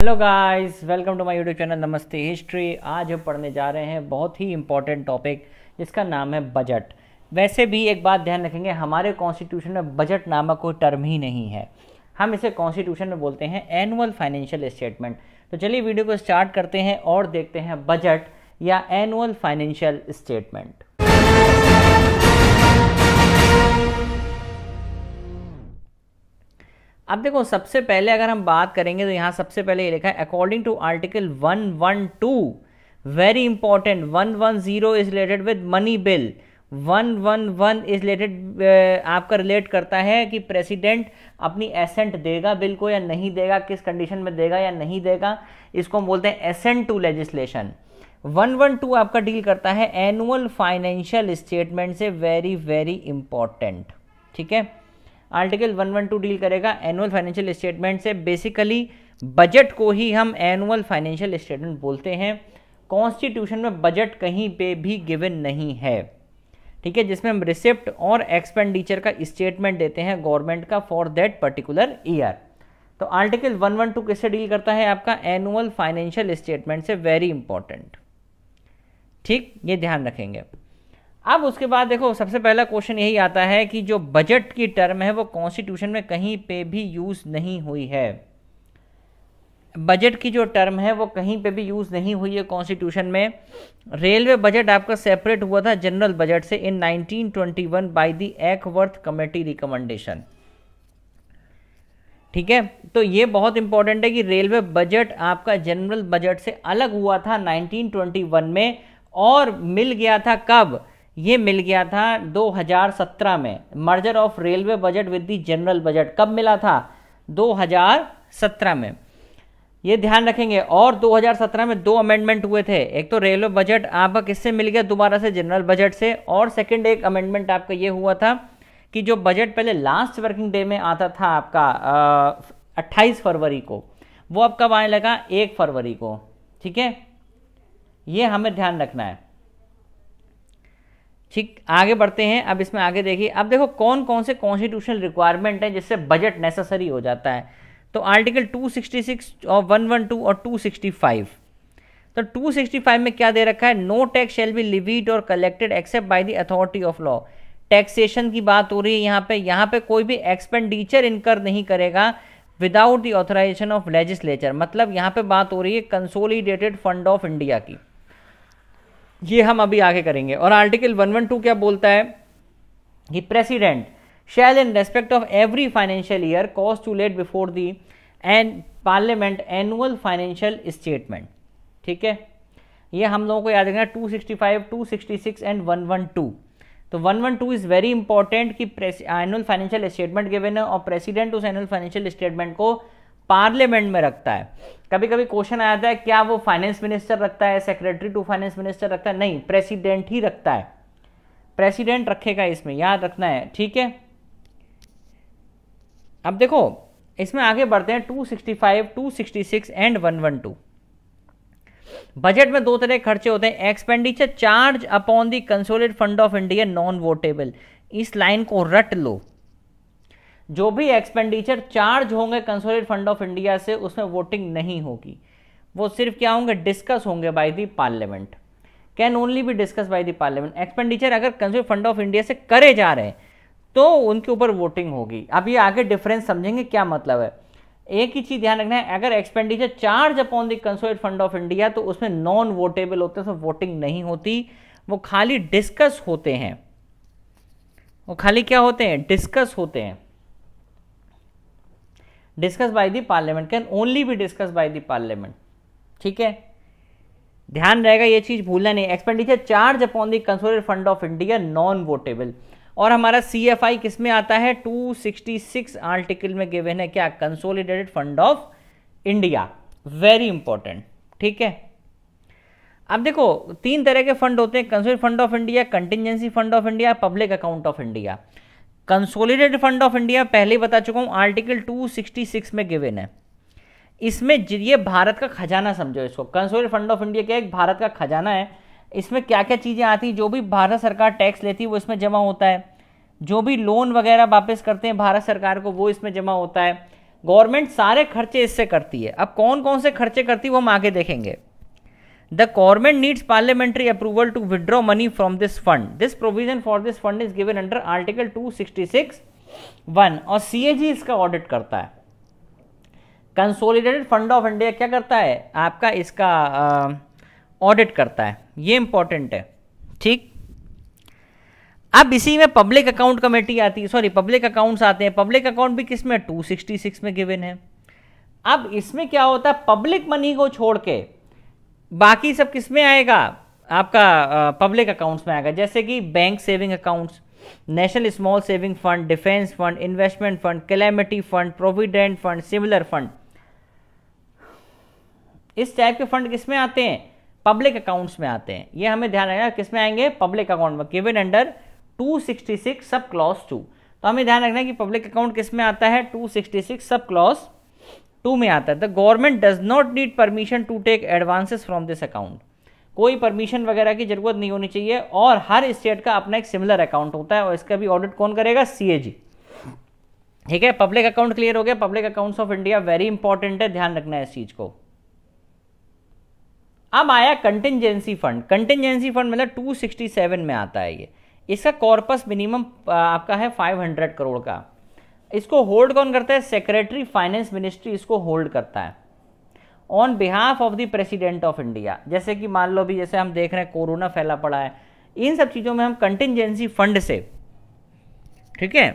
Hello guys, welcome to my YouTube channel Namaste history. आज हम पढ़ने जा रहे हैं बहुत ही इंपॉर्टेंट टॉपिक जिसका नाम है बजट। वैसे भी एक बात ध्यान रखेंगे, हमारे कॉन्स्टिट्यूशन में बजट नामक कोई टर्म ही नहीं है। हम इसे कॉन्स्टिट्यूशन में बोलते हैं एनुअल फाइनेंशियल स्टेटमेंट। तो चलिए वीडियो को स्टार्ट करते हैं और देखते हैं बजट या एनुअल फाइनेंशियल स्टेटमेंट। अब देखो, सबसे पहले अगर हम बात करेंगे तो यहाँ सबसे पहले ये लिखा है according to article 112, very important, 110 is related with money bill, 111 is related आपका रिलेट करता है कि प्रेसिडेंट अपनी एसेंट देगा बिल को या नहीं देगा, किस कंडीशन में देगा या नहीं देगा, इसको हम बोलते हैं एसेंट टू लेजिस्लेशन। 112 आपका डील करता है एनुअल फाइनेंशियल स्टेटमेंट से, वेरी वेरी इंपॉर्टेंट। ठीक है, आर्टिकल 112 डील करेगा एनुअल फाइनेंशियल स्टेटमेंट से। बेसिकली बजट को ही हम एनुअल फाइनेंशियल स्टेटमेंट बोलते हैं। कॉन्स्टिट्यूशन में बजट कहीं पे भी गिवन नहीं है, ठीक है, जिसमें हम रिसिप्ट और एक्सपेंडिचर का स्टेटमेंट देते हैं गवर्नमेंट का फॉर दैट पर्टिकुलर ईयर। तो आर्टिकल 112 किससे डील करता है? आपका एनुअल फाइनेंशियल स्टेटमेंट से, वेरी इंपॉर्टेंट। ठीक, ये ध्यान रखेंगे। अब उसके बाद देखो, सबसे पहला क्वेश्चन यही आता है कि जो बजट की टर्म है वो कॉन्स्टिट्यूशन में कहीं पे भी यूज नहीं हुई है। बजट की जो टर्म है वो कहीं पे भी यूज नहीं हुई है कॉन्स्टिट्यूशन में। रेलवे बजट आपका सेपरेट हुआ था जनरल बजट से इन 1921 बाय द एकवर्थ कमेटी रिकमेंडेशन। ठीक है, तो ये बहुत इंपॉर्टेंट है कि रेलवे बजट आपका जनरल बजट से अलग हुआ था 1921 में, और मिल गया था कब? ये मिल गया था 2017 में। Merger of railway budget with the general budget कब मिला था? 2017 में, ये ध्यान रखेंगे। और 2017 में दो अमेंडमेंट हुए थे, एक तो रेलवे बजट आपका किससे मिल गया? दोबारा से जनरल बजट से। और सेकंड एक अमेंडमेंट आपका ये हुआ था कि जो बजट पहले लास्ट वर्किंग डे में आता था आपका 28 फरवरी को, वो अब कब आने लगा? 1 फरवरी को। ठीक है, ये हमें ध्यान रखना है। ठीक, आगे बढ़ते हैं। अब इसमें आगे देखिए, अब देखो कौन कौन से कॉन्स्टिट्यूशनल रिक्वायरमेंट है जिससे बजट नेसेसरी हो जाता है। तो आर्टिकल 266 और 112 और 265। तो 265 में क्या दे रखा है? नो टैक्स शैल बी लिवीड और collected except by the authority of law. Taxation की बात हो रही है यहाँ पे कोई भी एक्सपेंडिचर इनकर नहीं करेगा without the authorization of legislature. मतलब यहाँ पे बात हो रही है कंसोलिडेटेड फंड ऑफ इंडिया की, ये हम अभी आगे करेंगे। और आर्टिकल 112 क्या बोलता है कि president shall in respect of every financial year cause to let before the end parliament annual financial statement. ठीक है, ये हम लोगों को याद रखना, 265, 266 एंड 112। तो 112 इज वेरी इंपॉर्टेंट कि एनुअल फाइनेंशियल स्टेटमेंट गिवन है और प्रेसिडेंट उस एनुअल फाइनेंशियल स्टेटमेंट को पार्लियामेंट में रखता है। कभी कभी क्वेश्चन आ जाता है क्या वो फाइनेंस मिनिस्टर रखता है, सेक्रेटरी टू फाइनेंस मिनिस्टर रखता है? नहीं, प्रेसिडेंट ही रखता है, प्रेसिडेंट रखेगा, इसमें याद रखना है। ठीक है, अब देखो इसमें आगे बढ़ते हैं। 265, 266 एंड 112। बजट में दो तरह के खर्चे होते हैं, expenditure charge upon the consolidated fund of India non votable. इस लाइन को रट लो, जो भी एक्सपेंडिचर चार्ज होंगे कंसोलिडेटेड फंड ऑफ इंडिया से उसमें वोटिंग नहीं होगी, वो सिर्फ क्या होंगे? डिस्कस होंगे by the parliament, can only be discuss by the parliament. Expenditure अगर कंसोलिडेटेड फंड ऑफ इंडिया से करे जा रहे हैं तो उनके ऊपर वोटिंग होगी। अब ये आगे डिफरेंस समझेंगे क्या मतलब है। एक ही चीज ध्यान रखना है, अगर expenditure charge upon the consolidated fund of India तो उसमें नॉन वोटेबल होते हैं, उसमें वोटिंग नहीं होती, वो खाली डिस्कस होते हैं। वो खाली क्या होते हैं? डिस्कस होते हैं। Discuss by the parliament, can only be discuss by the parliament. ठीक है, ध्यान रहेगा, ये चीज भूलना नहीं। Expenditure charge upon the consolidated fund of India non votable. और हमारा CFI किस में आता है? 266 आर्टिकल में गिवन है, क्या? Consolidated fund of India, very important. ठीक है, अब देखो तीन तरह के फंड होते हैं, consolidated fund of India, contingency fund of India, public account of India. Consolidated fund of India पहले ही बता चुका हूं, आर्टिकल 266 में गिवन है। इसमें ये भारत का खजाना समझो इसको। कंसोलिडेटेड फंड ऑफ इंडिया क्या है? भारत का खजाना है। इसमें क्या क्या चीजें आती हैं? जो भी भारत सरकार टैक्स लेती है वो इसमें जमा होता है, जो भी लोन वगैरह वापस करते हैं भारत सरकार को वो इसमें जमा होता है, गवर्नमेंट सारे खर्चे इससे करती है। अब कौन कौन से खर्चे करती है वो हम आगे देखेंगे। The government needs parliamentary approval to withdraw money from this fund. This provision for this fund is given under article 266(1) और सीएजी इसका ऑडिट करता है। कंसोलिडेटेड फंड ऑफ इंडिया क्या करता है आपका, इसका ऑडिट करता है। ये इंपॉर्टेंट है, ठीक। अब इसी में पब्लिक अकाउंट कमेटी आती है, सॉरी पब्लिक अकाउंट्स आते हैं। पब्लिक अकाउंट भी किस में, 266 में गिवन है। अब इसमें क्या होता है, पब्लिक मनी को छोड़ के बाकी सब किस में आएगा, आपका पब्लिक अकाउंट्स में आएगा। जैसे कि bank saving accounts, national small saving fund, defence fund, investment fund, calamity fund, provident fund, similar fund. इस टाइप के फंड किस में आते हैं, पब्लिक अकाउंट्स में आते हैं। ये हमें ध्यान रखना, किस में आएंगे, पब्लिक अकाउंट में, गिवन अंडर 266 सब क्लॉज 2। तो हमें ध्यान रखना है कि पब्लिक अकाउंट किस में आता है, 266 सब क्लॉज 2 में आता है। The government does not need permission to take advances from this account. कोई परमिशन वगैरह की जरूरत नहीं होनी चाहिए। और हर स्टेट का अपना एक सिमिलर अकाउंट होता है और इसका भी ऑडिट कौन करेगा, सीएजी। ठीक है, पब्लिक अकाउंट क्लियर हो गया। Public accounts of India very important है, ध्यान रखना है इस चीज को। अब आया कंटिजेंसी फंड। कंटिजेंसी फंड मतलब 267 में आता है ये। इसका कॉर्पस मिनिमम आपका है 500 करोड़ का। इसको होल्ड कौन करता है, सेक्रेटरी फाइनेंस मिनिस्ट्री इसको होल्ड करता है on behalf of the president of India. जैसे कि मान लो भी, जैसे हम देख रहे हैं कोरोना फैला पड़ा है, इन सब चीज़ों में हम कंटिजेंसी फंड से, ठीक है,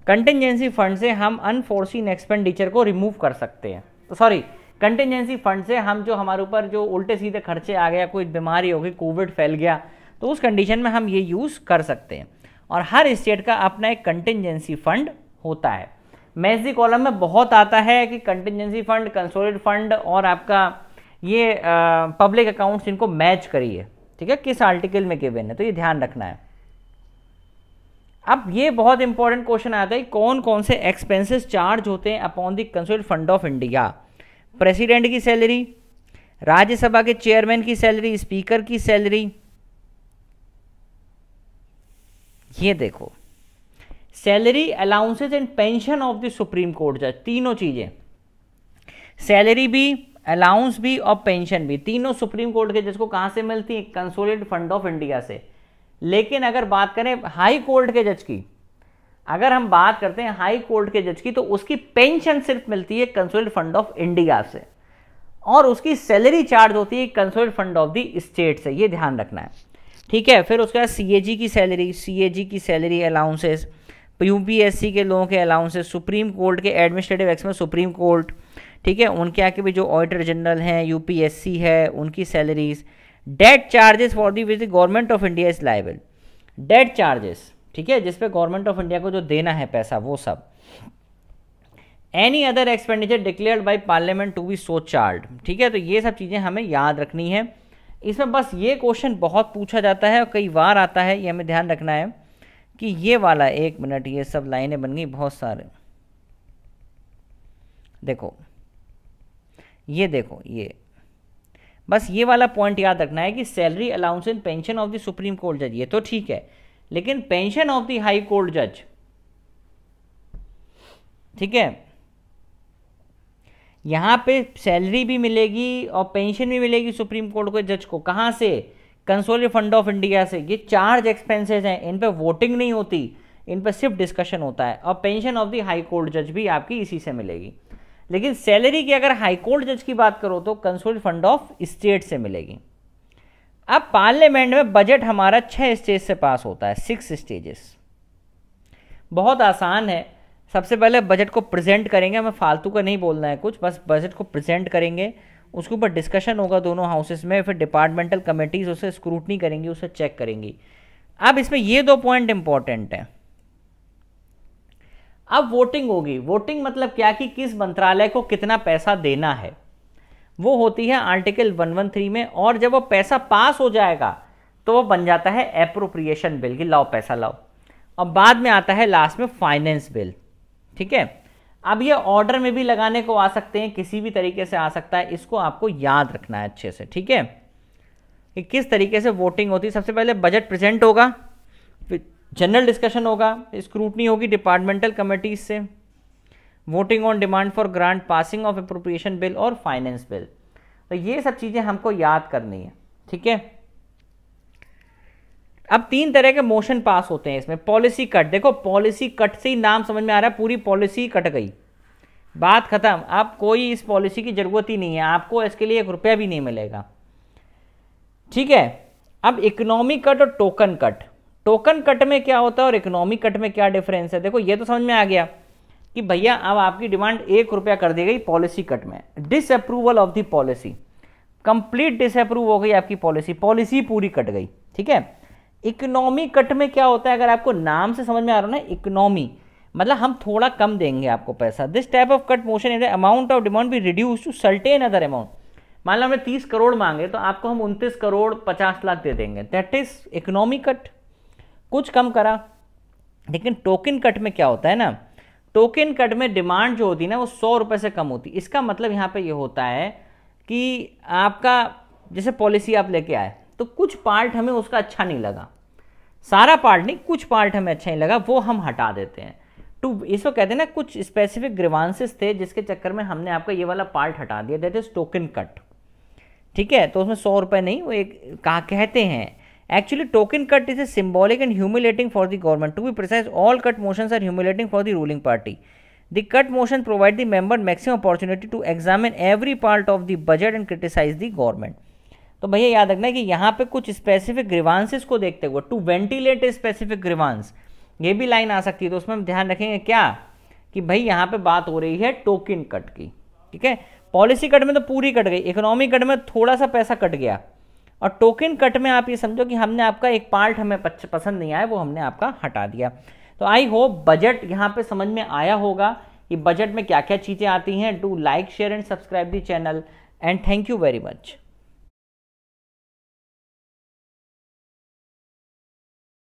कंटिजेंसी फंड से हम अनफोर्सीन एक्सपेंडिचर को रिमूव कर सकते हैं। तो सॉरी, कंटिजेंसी फंड से हम जो हमारे ऊपर जो उल्टे सीधे खर्चे आ गया, कोई बीमारी हो गई, कोविड फैल गया, तो उस कंडीशन में हम ये यूज़ कर सकते हैं। और हर स्टेट का अपना एक कंटिजेंसी फंड होता है। मैथ्स कॉलम में बहुत आता है कि कंटिजेंसी फंड, कंसोलिडेटेड फंड और आपका ये पब्लिक अकाउंट्स, इनको मैच करिए, ठीक है, किस आर्टिकल में गिवन है, तो ये ध्यान रखना है। अब ये बहुत इंपॉर्टेंट क्वेश्चन आता है, कौन कौन से एक्सपेंसेस चार्ज होते हैं upon the consolidated fund of India. President की सैलरी, राज्यसभा के चेयरमैन की सैलरी, स्पीकर की सैलरी। ये देखो, salary, allowances and pension of the supreme court जज, तीनों चीजें, सैलरी भी, अलाउंस भी और पेंशन भी, तीनों सुप्रीम कोर्ट के जज को कहां से मिलती है, कंसोलिडेटेड फंड ऑफ इंडिया से। लेकिन अगर बात करें हाई कोर्ट के जज की, अगर हम बात करते हैं हाई कोर्ट के जज की, तो उसकी पेंशन सिर्फ मिलती है कंसोलिडेटेड फंड ऑफ इंडिया से और उसकी सैलरी चार्ज होती है consolidated fund of the state से। ये ध्यान रखना है, ठीक है। फिर उसके बाद सीएजी की सैलरी, सीएजी की सैलरी अलाउंसेस, यूपीएससी के लोगों के अलाउंसेस, सुप्रीम कोर्ट के एडमिनिस्ट्रेटिव एक्स में सुप्रीम कोर्ट, ठीक है, उनके आके भी जो ऑडिटर जनरल हैं, यूपीएससी है, उनकी salaries. Debt charges for the which the government of India is liable, debt charges, ठीक है, जिसपे गवर्नमेंट ऑफ इंडिया को जो देना है पैसा, वो सब। Any other expenditure declared by parliament to be so charge, ठीक है। तो ये सब चीज़ें हमें याद रखनी है। इसमें बस ये क्वेश्चन बहुत पूछा जाता है और कई बार आता है, ये हमें ध्यान रखना है कि ये वाला, एक मिनट, ये सब लाइनें बन गई बहुत सारे, देखो ये, देखो ये, बस ये वाला पॉइंट याद रखना है कि salary, allowance and pension of the supreme court जज, ये तो ठीक है, लेकिन pension of the high court जज, ठीक है, यहां पे सैलरी भी मिलेगी और पेंशन भी मिलेगी सुप्रीम कोर्ट के जज को। कहां से, कंसोलिडेटेड फंड ऑफ इंडिया से। ये चार्ज एक्सपेंसेस हैं, इन पे वोटिंग नहीं होती, इन पे सिर्फ डिस्कशन होता है। और pension of the high court जज भी आपकी इसी से मिलेगी। लेकिन सैलरी की अगर हाई कोर्ट जज की बात करो तो कंसोलिडेटेड फंड ऑफ स्टेट से मिलेगी। अब पार्लियामेंट में बजट हमारा 6 स्टेज से पास होता है, 6 स्टेजेस। बहुत आसान है। सबसे पहले बजट को प्रेजेंट करेंगे, हमें फालतू का नहीं बोलना है कुछ, बस बजट को प्रेजेंट करेंगे, उसके ऊपर डिस्कशन होगा दोनों हाउसेस में, फिर डिपार्टमेंटल कमेटीज उसे स्क्रूटनी करेंगी, उसे चेक करेंगी। अब इसमें ये 2 पॉइंट इंपॉर्टेंट हैं। अब वोटिंग होगी। वोटिंग मतलब क्या कि किस मंत्रालय को कितना पैसा देना है, वो होती है आर्टिकल 113 में। और जब वो पैसा पास हो जाएगा तो वो बन जाता है एप्रोप्रिएशन बिल, कि लाओ पैसा लाओ, और बाद में आता है लास्ट में फाइनेंस बिल, ठीक है। अब ये ऑर्डर में भी लगाने को आ सकते हैं, किसी भी तरीके से आ सकता है, इसको आपको याद रखना है अच्छे से, ठीक है, कि किस तरीके से वोटिंग होती है। सबसे पहले बजट प्रेजेंट होगा, फिर जनरल डिस्कशन होगा, स्क्रूटनी होगी डिपार्टमेंटल कमेटीज से, voting on demand for grant, passing of appropriation bill और फाइनेंस बिल। तो ये सब चीजें हमको याद करनी है, ठीक है। अब 3 तरह के मोशन पास होते हैं इसमें। पॉलिसी कट, देखो पॉलिसी कट से ही नाम समझ में आ रहा है, पूरी पॉलिसी कट गई, बात खत्म। अब कोई इस पॉलिसी की जरूरत ही नहीं है, आपको इसके लिए 1 रुपया भी नहीं मिलेगा, ठीक है। अब इकोनॉमिक कट और टोकन कट। टोकन कट में क्या होता है और इकोनॉमिक कट में क्या डिफरेंस है? देखो ये तो समझ में आ गया कि भैया अब आपकी डिमांड 1 रुपया कर दी गई पॉलिसी कट में। Disapproval of the policy, complete disapprove हो गई आपकी पॉलिसी, पॉलिसी पूरी कट गई, ठीक है। इकोनॉमी कट में क्या होता है, अगर आपको नाम से समझ में आ रहा है ना, इकोनॉमी मतलब हम थोड़ा कम देंगे आपको पैसा। This type of cut motion is the amount of demand be reduce to certain other amount. मान लो हमने 30 करोड़ मांगे तो आपको हम 29 करोड़ 50 लाख दे देंगे, दैट इज इकोनॉमी कट, कुछ कम करा। लेकिन टोकन कट में क्या होता है ना, टोकन कट में डिमांड जो होती है ना वो 100 रुपये से कम होती है। इसका मतलब यहाँ पे ये होता है कि आपका जैसे पॉलिसी आप लेके आए तो कुछ पार्ट हमें उसका अच्छा नहीं लगा, सारा पार्ट नहीं, कुछ पार्ट हमें अच्छा नहीं लगा, वो हम हटा देते हैं। टू इसको कहते हैं ना, कुछ स्पेसिफिक ग्रीवांसेस थे जिसके चक्कर में हमने आपका ये वाला पार्ट हटा दिया, दैट इज टोकन कट, ठीक है। तो उसमें 100 रुपये नहीं, वो एक कहा कहते हैं actually token cut is a symbolic and humiliating for the government. To be precise, all cut motions are humiliating for the ruling party. The cut motion provide the member maximum opportunity to examine every part of the budget and criticise the government. तो भैया याद रखना है कि यहाँ पे कुछ specific grievances को देखते हुए, to ventilate a specific grievance, ये भी लाइन आ सकती है। तो उसमें हम ध्यान रखेंगे क्या कि भाई यहाँ पे बात हो रही है टोकन कट की, ठीक है। पॉलिसी कट में तो पूरी कट गई, इकोनॉमिक कट में थोड़ा सा पैसा कट गया, और टोकन कट में आप ये समझो कि हमने आपका एक पार्ट हमें पसंद नहीं आया, वो हमने आपका हटा दिया। तो आई होप बजट यहाँ पे समझ में आया होगा कि बजट में क्या क्या चीज़ें आती हैं। Do like, share and subscribe the channel and thank you very much.